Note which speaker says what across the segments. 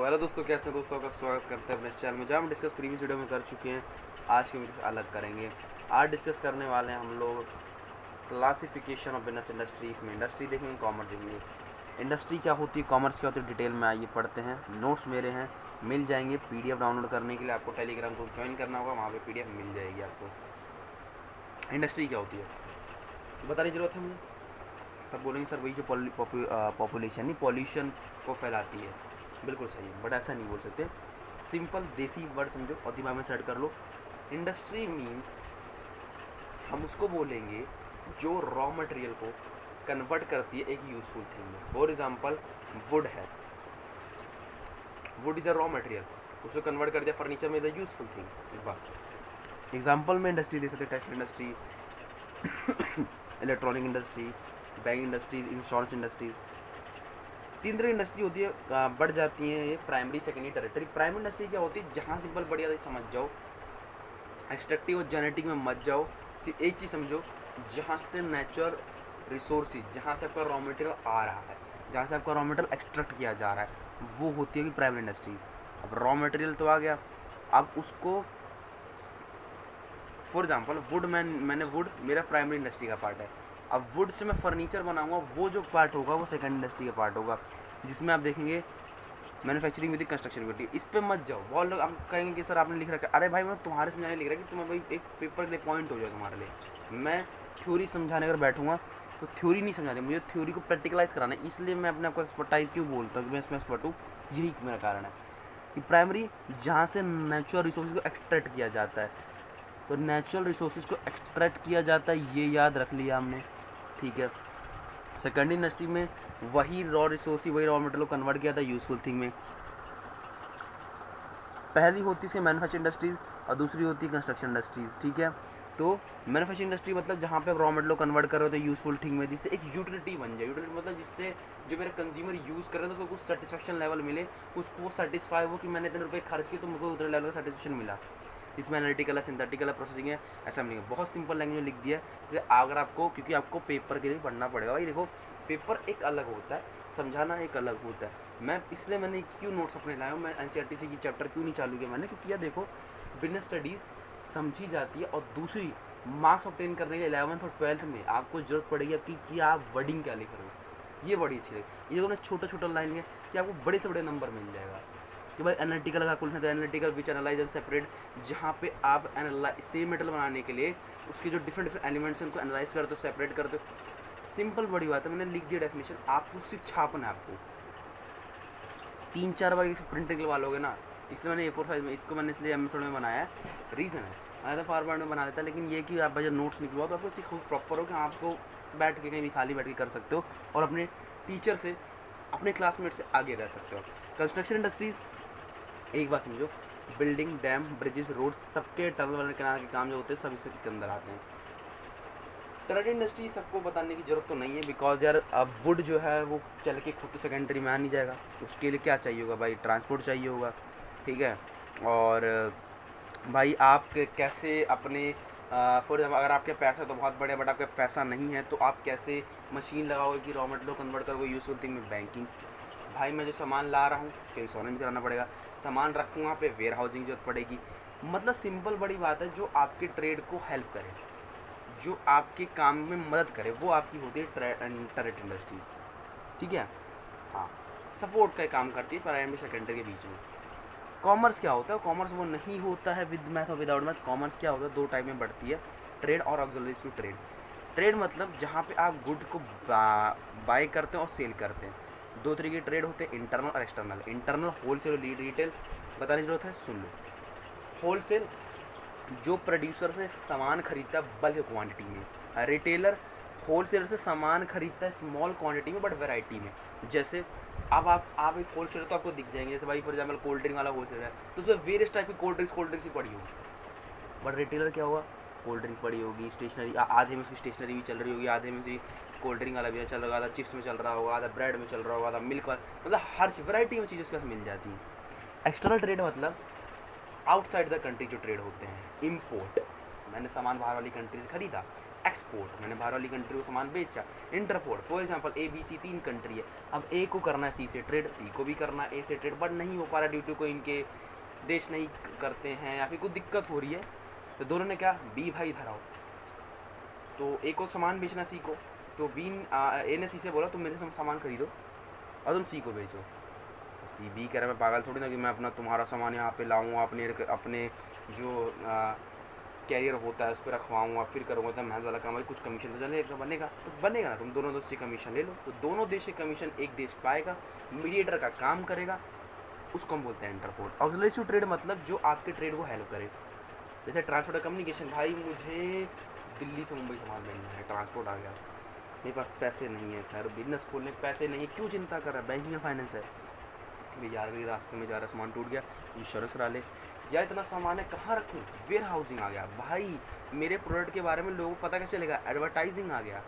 Speaker 1: तो हेलो दोस्तों, कैसे हैं दोस्तों का स्वागत करते हैं अपने चैनल में, जहाँ हम डिस्कस प्रीवियस वीडियो में कर चुके हैं। आज के वीडियो अलग करेंगे। आज डिस्कस करने वाले हैं हम लोग क्लासिफिकेशन ऑफ बिजनेस इंडस्ट्रीज में। इंडस्ट्री देखेंगे, कॉमर्स देखेंगे। इंडस्ट्री क्या होती है, कॉमर्स क्या होती है, डिटेल में आइए पढ़ते हैं। नोट्स मेरे हैं, मिल जाएंगे। पीडीएफ डाउनलोड करने के लिए आपको टेलीग्राम को ज्वाइन करना होगा, वहाँ पर पीडीएफ मिल जाएगी आपको। इंडस्ट्री क्या होती है बताने की जरूरत है मुझे? सब बोलेंगे सर वही जो पॉपुलेशन नहीं, पॉल्यूशन को फैलाती है। बिल्कुल सही है, बट ऐसा नहीं बोल सकते। सिंपल देसी वर्ड समझो और दिमाग में सेट कर लो। इंडस्ट्री मीन्स हम उसको बोलेंगे जो रॉ मटेरियल को कन्वर्ट करती है एक यूजफुल थिंग में। फॉर एग्जांपल वुड है, would is a raw material, उसको कन्वर्ट कर दिया फर्नीचर में, इज़ अ यूजफुल थिंग। बस एग्जांपल में इंडस्ट्री दे सकते हैं, textile industry, electronic industry, bank industries, insurance industries. तीन तरह की इंडस्ट्री होती है, बढ़ जाती हैं ये primary secondary territory. Primary industry क्या होती है, जहाँ सिंपल बढ़िया से समझ जाओ, एक्सट्रैक्टिव और जेनेटिक में मत जाओ। सिर्फ एक चीज़ समझो, जहाँ से नेचुरल रिसोर्सेज, जहाँ से आपका रॉ मटेरियल आ रहा है, जहाँ से आपका रॉ मटेरियल एक्सट्रैक्ट किया जा रहा है, वो होती है कि प्राइमरी इंडस्ट्री। अब रॉ मटेरियल तो आ गया, अब उसको फॉर एग्जाम्पल वुड, मैंने वुड मेरा प्राइमरी इंडस्ट्री का पार्ट है। अब वुड से मैं फर्नीचर बनाऊंगा, वो जो पार्ट होगा वो सेकंड इंडस्ट्री का पार्ट होगा, जिसमें आप देखेंगे मैन्युफैक्चरिंग विद कंस्ट्रक्शन विद। इस पे मत जाओ। बहुत लोग आप कहेंगे कि सर आपने लिख रखा है। अरे भाई, मैं तुम्हारे समझाने लिख रहा कि तुम्हें भाई एक पेपर के लिए पॉइंट हो जाए तुम्हारे लिए। मैं थ्योरी समझाने अगर बैठूंगा तो थ्योरी नहीं समझानी, मुझे थ्योरी को प्रैक्टिकलाइज कराना है। इसलिए मैं अपने आपको एक्सपर्टाइज क्यों बोलता हूँ कि मैं इसमें एक्सपर्ट हूँ, यही मेरा कारण है कि प्राइमरी जहाँ से नेचुरल रिसोर्स को एक्सट्रैक्ट किया जाता है, तो नेचुरल रिसोर्सेज को एक्सट्रैक्ट किया जाता है, ये याद रख लिया हमने, ठीक है। सेकेंडरी इंडस्ट्री में वही रॉ रिसोर्स, वही रॉ मटेरियल को कन्वर्ट किया था यूजफुल थिंग में। पहली होती है मैन्युफैक्चरिंग इंडस्ट्रीज और दूसरी होती है कंस्ट्रक्शन इंडस्ट्रीज, ठीक है। तो मैन्युफैक्चरिंग इंडस्ट्री मतलब जहाँ पे आप रॉ मटेरियल को कन्वर्ट कर रहे हो तो यूजफुल थिंग में, जिससे एक यूटिलिटी बन जाए। यूटिलिटी मतलब जिससे जो मेरे कंज्यूमर यूज़ कर रहे हैं तो उसको कुछ सेटिस्फेक्शन लेवल मिले, उसको सेटिस्फाई हो कि मैंने इतने रुपये खर्च किए तो मुझको उतने लेवल का सेटिस्फेक्शन मिला। इसमें एनालिटिकल है, सिंथेटिकल है, प्रोसेसिंग है, असेंबलिंग है। बहुत सिंपल लैंग्वेज में लिख दिया है। जैसे अगर आपको, क्योंकि आपको पेपर के लिए पढ़ना पड़ेगा भाई, देखो पेपर एक अलग होता है, समझाना एक अलग होता है। मैं इसलिए मैंने क्यों नोट्स अपने लाया हूँ, मैं एनसीईआरटी से की चैप्टर क्यों नहीं चालू किया मैंने, क्योंकि यार देखो बिजनेस स्टडीज समझी जाती है। और दूसरी, मार्क्स ऑब्टेन करने के 11th और 12th में आपको जरूरत पड़ेगी आपकी कि आप वर्डिंग क्या लिख रहे हो। ये बड़ी अच्छी लगी। ये देखो छोटा छोटा लाइन है कि आपको बड़े से बड़े नंबर मिल जाएगा कि भाई एनालिटिकल अगर कुल है तो analytical which analyse and separate, जहाँ पे आप सेम मेटल बनाने के लिए उसके जो डिफरेंट एलिमेंट्स हैं उनको एनालाइज करते हो, सेपरेट करते हो। सिंपल बड़ी बात है, मैंने लिख दिया डेफिनेशन, आपको सिर्फ छापना है। आपको 3-4 बार प्रिंट निकलवा लोगे ना, इसलिए मैंने A4 साइज में, इसको मैंने इसलिए MS में बनाया है। रीज़न है, मैं तो फॉरवर्ड में बना देता, लेकिन ये कि आप जब नोट्स निकलवाओ तो आपको खुद प्रॉपर हो कि आप उसको बैठ के कहीं भी खाली बैठ के कर सकते हो और अपने टीचर से, अपने क्लासमेट से आगे रह सकते हो। कंस्ट्रक्शन इंडस्ट्रीज, एक बात समझो, बिल्डिंग, डैम, ब्रिजेस, रोड, सबके टनल किनारे के काम जो होते हैं सब इसके अंदर आते हैं। टेरेटरी इंडस्ट्री सबको बताने की ज़रूरत तो नहीं है, बिकॉज यार अब वुड जो है वो चल के खुद तो सेकेंडरी में आ नहीं जाएगा। उसके लिए क्या चाहिए होगा भाई, ट्रांसपोर्ट चाहिए होगा, ठीक है। और भाई आप कैसे अपने फॉर एग्जाम्पल अगर आपके पैसा तो बहुत बढ़िया, बट आपका पैसा नहीं है तो आप कैसे मशीन लगाओगे कि रॉ मटेरियल कन्वर्ट करोगे यूजफुल थिंग में। बैंकिंग, भाई मैं जो सामान ला रहा हूँ उसके इंश्योरेंस भी कराना पड़ेगा, सामान रखूँ वहाँ पे वेयर हाउसिंग जरूरत पड़ेगी। मतलब सिंपल बड़ी बात है, जो आपके ट्रेड को हेल्प करे, जो आपके काम में मदद करे, वो आपकी होती है टेरेटरी इंडस्ट्रीज, ठीक है। हाँ, सपोर्ट का काम करती है प्राइमरी सेकेंडरी के बीच में। कॉमर्स क्या होता है, कॉमर्स वो नहीं होता है विद मैथ और विदाउट मैथ। कॉमर्स क्या होता है, दो टाइप में बढ़ती है, ट्रेड और ऑक्सिलरीज टू ट्रेड। ट्रेड मतलब जहाँ पे आप गुड को बाय करते हैं और सेल करते हैं। दो तरीके के ट्रेड होते हैं, इंटरनल और एक्सटर्नल। इंटरनल होलसेल और रिटेल, बताने की जरूरत है, सुन लो। होलसेल जो प्रोड्यूसर से सामान खरीदता है बल्क क्वांटिटी में। रिटेलर होलसेलर से सामान खरीदता है स्मॉल क्वांटिटी में बट वैरायटी में। जैसे अब आप एक होलसेलर तो आपको दिख जाएंगे, जैसे भाई फॉर एग्जाम्पल कोल्ड ड्रिंक वाला होलसेलर है तो उसमें वेरियस टाइप की कोल्ड ड्रिंक्स ही पड़ी होगी। बट रिटेलर क्या होगा, कोल्ड ड्रिंक पड़ी होगी, स्टेशनरी, आधे में उसकी स्टेशनरी भी चल रही होगी, आधे में उसकी कोल्ड ड्रिंक वाला भी चल रहा होगा, आधा चिप्स में चल रहा होगा, आधा ब्रेड में चल रहा होगा, आधा मिल्क वाला, मतलब हर वैरायटी में चीज़ उसके पास मिल जाती है। एक्सटर्नल ट्रेड मतलब आउटसाइड द कंट्री जो ट्रेड होते हैं। इम्पोर्ट, मैंने सामान बाहर वाली कंट्री से ख़रीदा, एक्सपोर्ट, मैंने बाहर वाली कंट्री को सामान बेचा। Interport, for example ABC 3 country है, अब A को करना है C से ट्रेड, C को भी करना है A से ट्रेड, बट नहीं हो पा रहा ड्यू टू कोई इनके देश नहीं करते हैं या फिर कोई दिक्कत हो रही है, तो दोनों ने क्या, B भाई धराओ, तो A को सामान बेचना C को, तो A ने C से बोला तुम मेरे से सामान खरीदो और तुम C को बेचो। C B कह रहा है मैं पागल थोड़ी ना कि मैं अपना तुम्हारा सामान यहाँ पे लाऊंगा, अपने जो कैरियर होता है उस पर रखवाऊँगा फिर करूँगा, तो मेहनत वाला काम है, कुछ कमीशन तो चलेगा, बनेगा तो बनेगा ना, तुम दोनों देश से कमीशन ले लो, तो दोनों देश से कमीशन एक देश पाएगा, मीडिएटर का काम करेगा, उसको हम बोलते हैं इंटरपोर्ट। ऑक्सिलरी ट्रेड मतलब जो आपके ट्रेड को हेल्प करे, जैसे ट्रांसपोर्ट और कम्युनिकेशन, भाई मुझे दिल्ली से मुंबई सामान भेजना है, ट्रांसपोर्ट आ गया, मेरे पास पैसे नहीं है सर, बिजनेस खोलने के पैसे नहीं है, क्यों चिंता कर रहा है, बैंकिंग और फाइनेंस है, यार मेरे रास्ते में जा रहा सामान टूट गया, इंश्योरेंस करा ले, यार इतना सामान है कहाँ रखूँ, वेयर हाउसिंग आ गया, भाई मेरे प्रोडक्ट के बारे में लोगों को पता कैसे चलेगा, एडवर्टाइजिंग आ गया।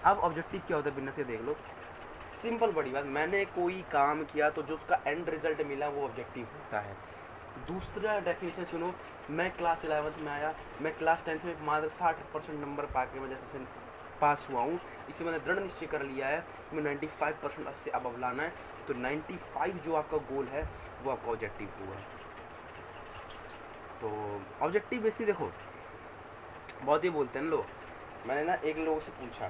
Speaker 1: अब ऑब्जेक्टिव क्या होता है बिजनेस के, देख लो, सिंपल बड़ी बात, मैंने कोई काम किया तो जो उसका एंड रिजल्ट मिला वो ऑब्जेक्टिव होता है। दूसरा डेफिनेशन सुनो, मैं क्लास 11th में आया, मैं क्लास 10th में मात्र 60% नंबर पा के मैं जैसे पास हुआ हूँ, इसे मैंने दृढ़ निश्चय कर लिया है कि मैं 95% से अब लाना है, तो 95 जो आपका गोल है वो आपका ऑब्जेक्टिव हुआ है। तो ऑब्जेक्टिव बेसिकली देखो, बहुत ही बोलते हैं लोग, मैंने ना एक लोगों से पूछा,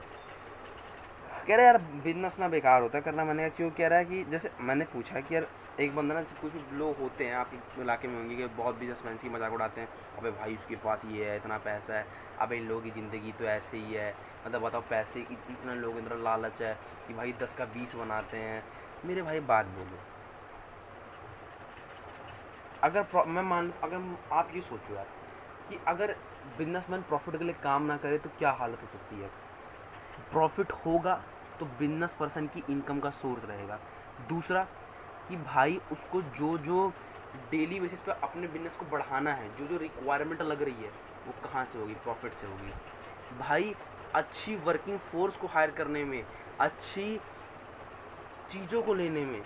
Speaker 1: कह रहा है यार बिजनेस ना बेकार होता है करना, मैंने क्यों, कह रहा है कि जैसे मैंने पूछा कि यार एक बंदा ना, कुछ लोग होते हैं आपके इलाके में होंगे कि बहुत बिजनेसमैन की मजाक उड़ाते हैं, अबे भाई उसके पास ये है, इतना पैसा है, अबे इन लोगों की ज़िंदगी तो ऐसे ही है, मतलब बताओ पैसे इतना लोग इतना लालच है कि भाई 10 का 20 बनाते हैं। मेरे भाई बात बोलो, अगर आप ये सोचो यार कि अगर बिजनेसमैन प्रॉफिट के लिए काम ना करे तो क्या हालत हो सकती है। प्रॉफिट होगा तो बिजनेस पर्सन की इनकम का सोर्स रहेगा। दूसरा कि भाई उसको जो जो डेली बेसिस पे अपने बिजनेस को बढ़ाना है, जो जो रिक्वायरमेंट लग रही है वो कहाँ से होगी, प्रॉफिट से होगी। भाई अच्छी वर्किंग फोर्स को हायर करने में, अच्छी चीज़ों को लेने में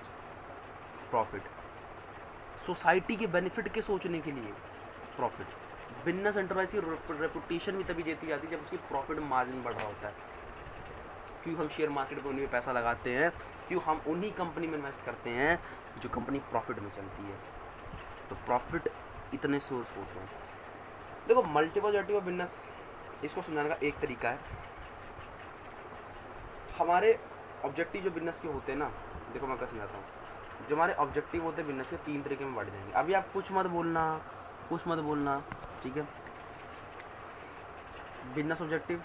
Speaker 1: प्रॉफिट, सोसाइटी के बेनिफिट के सोचने के लिए प्रॉफिट। बिजनेस एंटरप्राइज की रेपुटेशन भी तभी देती जाती है जब उसकी प्रॉफिट मार्जिन बढ़ रहा होता है। क्यों हम शेयर मार्केट में उन्हीं में पैसा लगाते हैं, क्यों हम उन्हीं कंपनी में इन्वेस्ट करते हैं जो कंपनी प्रॉफिट में चलती है। तो प्रॉफिट इतने सोर्स होते हैं। देखो मल्टीपल ऑब्जेक्टिव बिजनेस, इसको समझाने का एक तरीका है, हमारे ऑब्जेक्टिव जो बिजनेस के होते हैं ना, देखो मैं क्या समझाता हूँ, जो हमारे ऑब्जेक्टिव होते हैं बिजनेस के 3 तरीके में बढ़ जाएंगे। अभी आप कुछ मत बोलना, ठीक है। बिजनेस ऑब्जेक्टिव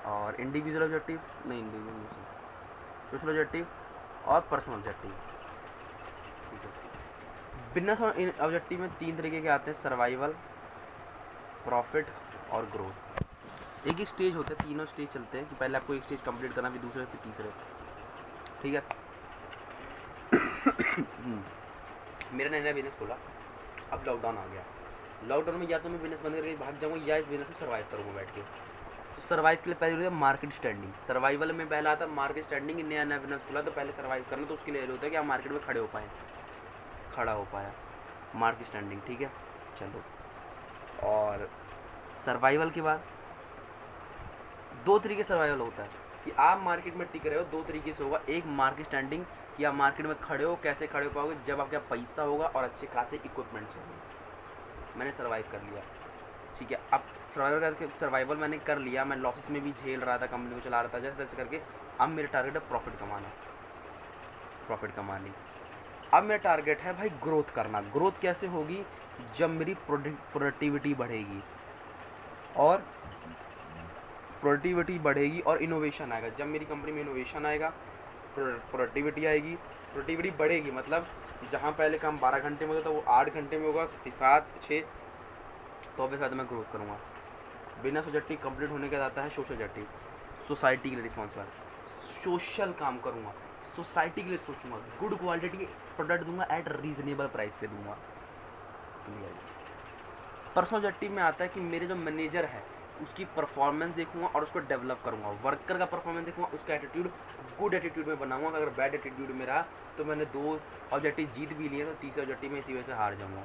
Speaker 1: और इंडिविजुअल ऑब्जेक्टिव, सोशल ऑब्जेक्टिव और पर्सनल ऑब्जेक्टिव, ठीक है। बिजनेस ऑब्जेक्टिव में 3 तरीके के आते हैं, सर्वाइवल, प्रॉफिट और ग्रोथ। एक ही स्टेज होते हैं, तीनों स्टेज चलते हैं कि पहले आपको एक स्टेज कंप्लीट करना, फिर दूसरे, फिर तीसरे, ठीक है। मेरा नया बिजनेस खोला, अब लॉकडाउन आ गया, लॉकडाउन में या तो मैं बिजनेस बंद करके भाग जाऊँगा या इस बिजनेस में सर्वाइव करूँगा बैठ के। तो सर्वाइव के लिए पहले होता है मार्केट स्टैंडिंग। सर्वाइवल में पहला आता है मार्केट स्टैंडिंग। नया बिजनेस खुला तो पहले सर्वाइव करना, तो उसके लिए होता है कि आप मार्केट में खड़ा हो पाया, मार्केट स्टैंडिंग, ठीक है। चलो, और सर्वाइवल के बाद 2 तरीके सर्वाइवल होता है कि आप मार्केट में टिक रहे हो, 2 तरीके से होगा। एक मार्केट स्टैंडिंग कि आप मार्केट में खड़े हो, कैसे खड़े हो पाओगे, जब आपके पास पैसा होगा और अच्छे खासे इक्विपमेंट्स होंगे। मैंने सर्वाइव कर लिया, ठीक है। अब सर्वाइवल मैंने कर लिया, मैं लॉसेस में भी झेल रहा था, कंपनी को चला रहा था, जैसे तैसे करके। अब मेरा टारगेट है प्रॉफिट कमानी। अब मेरा टारगेट है भाई ग्रोथ करना। ग्रोथ कैसे होगी, जब मेरी प्रोडक्टिविटी बढ़ेगी और इनोवेशन आएगा। जब मेरी कंपनी में इनोवेशन आएगा, प्रोडक्टिविटी आएगी। प्रोडक्टिविटी बढ़ेगी मतलब जहाँ पहले काम 12 घंटे में होता था वो 8 घंटे में होगा, 7, 6, तो अभी साथ मैं ग्रोथ करूँगा। बिजनेस ऑब्जेक्टिव कंप्लीट होने के बाद आता है सोशल ऑब्जेक्टिव। सोसाइटी के लिए रिस्पॉन्सिबल, सोशल काम करूँगा, सोसाइटी के लिए सोचूंगा, गुड क्वालिटी प्रोडक्ट दूंगा, एट रीजनेबल प्राइस पे दूंगा। पर्सनल ऑब्जेक्टिव में आता है कि मेरे जो मैनेजर है उसकी परफॉर्मेंस देखूंगा और उसको डेवलप करूंगा। वर्कर का परफॉर्मेंस देखूंगा, उसका एटीट्यूड गुड एटीट्यूड में बनाऊंगा। अगर बैड एटीट्यूड में रहा तो मैंने 2 ऑब्जेक्टिव जीत भी लिए, तो तीसरे ऑब्जेक्टिव में इसी वजह से हार जाऊंगा।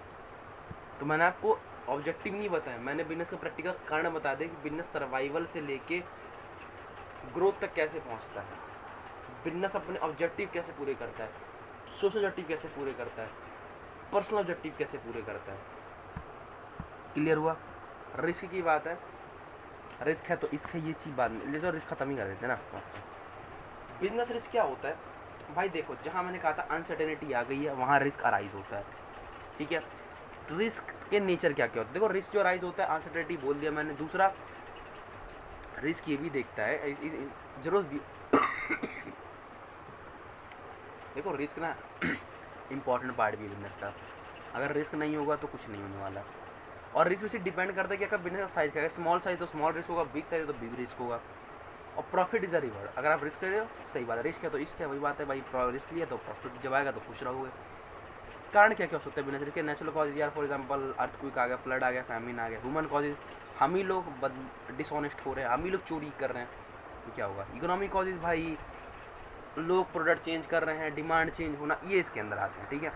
Speaker 1: तो मैंने आपको ऑब्जेक्टिव नहीं बताया मैंने, बिजनेस का प्रैक्टिकल कारण बता दें कि बिजनेस सर्वाइवल से लेके ग्रोथ तक कैसे पहुंचता है, बिजनेस अपने ऑब्जेक्टिव कैसे पूरे करता है, सोशल ऑब्जेक्टिव कैसे पूरे करता है, पर्सनल ऑब्जेक्टिव कैसे पूरे करता है। क्लियर हुआ। रिस्क की बात है, रिस्क है तो इसका ये चीज़ बाद में ले जाओ, रिस्क खत्म ही कर देते हैं ना। बिजनेस रिस्क क्या होता है भाई, देखो जहाँ मैंने कहा था अनसर्टेनिटी आ गई है वहाँ रिस्क अराइज होता है, ठीक है। रिस्क के नेचर क्या क्या होता है, देखो रिस्क जो अराइज होता है अनसर्टेनिटी बोल दिया मैंने। दूसरा रिस्क ये भी देखता है जरूरत भी देखो रिस्क ना इम्पॉर्टेंट पार्ट भी है बिजनेस का, अगर रिस्क नहीं होगा तो कुछ नहीं होने वाला। और रिस्क वैसे डिपेंड करता है कि अगर बिजनेस का साइज क्या है, स्मॉल साइज तो स्मॉल रिस्क होगा, बिग साइज तो बिग रिस्क होगा। और प्रॉफिट इज अ रिवॉर्ड, अगर आप रिस्क ले रहे हो सही बात है, रिस्क है तो इश्क है, वही बात है भाई, रिस्क लिया तो प्रॉफिट जब आएगा तो खुश रहोगे। कारण क्या क्या हो सकते हैं बिजनेस के, नेचुरल कॉजेज यार, फॉर एग्जांपल अर्थक्वेक आ गया, फ्लड आ गया, फैमिन आ गया। ह्यूमन कॉजेज, हम ही लोग डिसऑनेस्ट हो रहे हैं, हम ही लोग चोरी कर रहे हैं, तो क्या होगा। इकोनॉमिक कॉजेज भाई, लोग प्रोडक्ट चेंज कर रहे हैं, डिमांड चेंज होना, ये इसके अंदर आते हैं, ठीक है।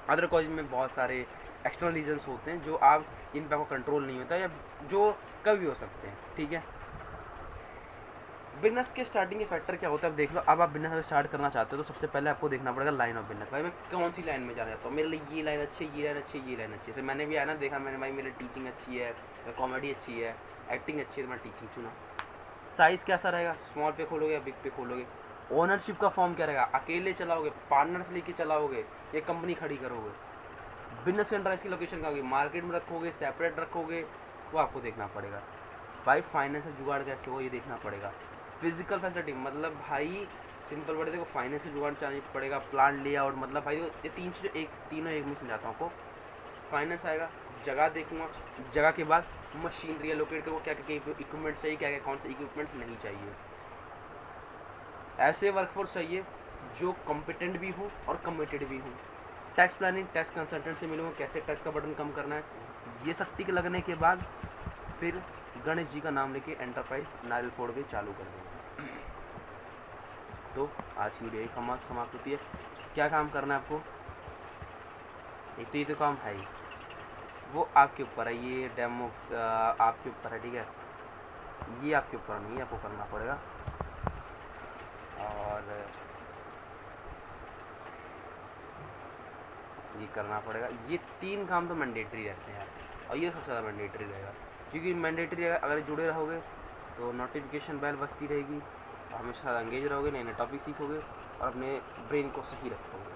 Speaker 1: अदर कॉजेज में बहुत सारे एक्सटर्नल रीजन्स होते हैं जो आप इन पर आपको कंट्रोल नहीं होता, या जो कभी हो सकते हैं, ठीक है। बिजनेस के स्टार्टिंग के फैक्टर क्या होता है, अब देख लो। अब आप बिजनेस अगर स्टार्ट करना चाहते हो तो सबसे पहले आपको देखना पड़ेगा लाइन ऑफ बिजनेस, भाई मैं कौन सी लाइन में जाना चाहता हूँ, मेरे लिए ये लाइन अच्छी है, ये लाइन अच्छी है, ये लाइन अच्छी है। जैसे मैंने भी आया ना, देखा मैंने भाई मेरी टीचिंग अच्छी है, कॉमेडी अच्छी है, एक्टिंग अच्छी है, तो मैं टीचिंग चुना। साइज़ कैसा रहेगा, स्मॉल पे खोलोगे या बिग पे खोलोगे। ओनरशिप का फॉर्म क्या रहेगा, अकेले चलाओगे, पार्टनर्स लेके चलाओगे, या कंपनी खड़ी करोगे। बिजनेस सेंटर इसकी लोकेशन क्या होगी, मार्केट में रखोगे, सेपरेट रखोगे, वो आपको देखना पड़ेगा। भाई फाइनेंशियल जुगाड़ कैसे हो ये देखना पड़ेगा। फिजिकल फैसिलिटी मतलब भाई सिंपल वर्ड देखो, फाइनेंस का जुगाड़ चाहिए पड़ेगा, प्लान लेआउट, मतलब भाई ये तीनों एक में समझाता हूँ आपको। फाइनेंस आएगा, जगह देखूंगा, जगह के बाद मशीनरी एलोकेट करो, क्या क्या इक्विपमेंट्स चाहिए, क्या क्या कौन से इक्विपमेंट्स नहीं चाहिए। ऐसे वर्कफोर्स चाहिए जो कॉम्पिटेंट भी हो और कमिटेड भी हो। टैक्स प्लानिंग, टैक्स कंसल्टेंट से मिलूँगा, कैसे टैक्स का बटन कम करना है, ये सब टिक लगने के बाद फिर गणेश जी का नाम लेके एंटरप्राइज नारियल फोड़ के चालू कर देंगे। तो आज की वीडियो समाप्त होती है। क्या काम करना है आपको, एक तो ये तो काम है ही, वो आपके ऊपर है, ये डेमो आपके ऊपर है, ठीक है। ये आपके ऊपर नहीं है, आपको करना पड़ेगा। और ये करना पड़ेगा, ये 3 काम तो मैंडेटरी रहते हैं यार, और ये सबसे ज़्यादा मैंडेटरी रहेगा, क्योंकि मैंडेटरी अगर जुड़े रहोगे तो नोटिफिकेशन बेल बजती रहेगी, हमेशा एंगेज रहोगे, नए नए टॉपिक सीखोगे और अपने ब्रेन को सही रखोगे।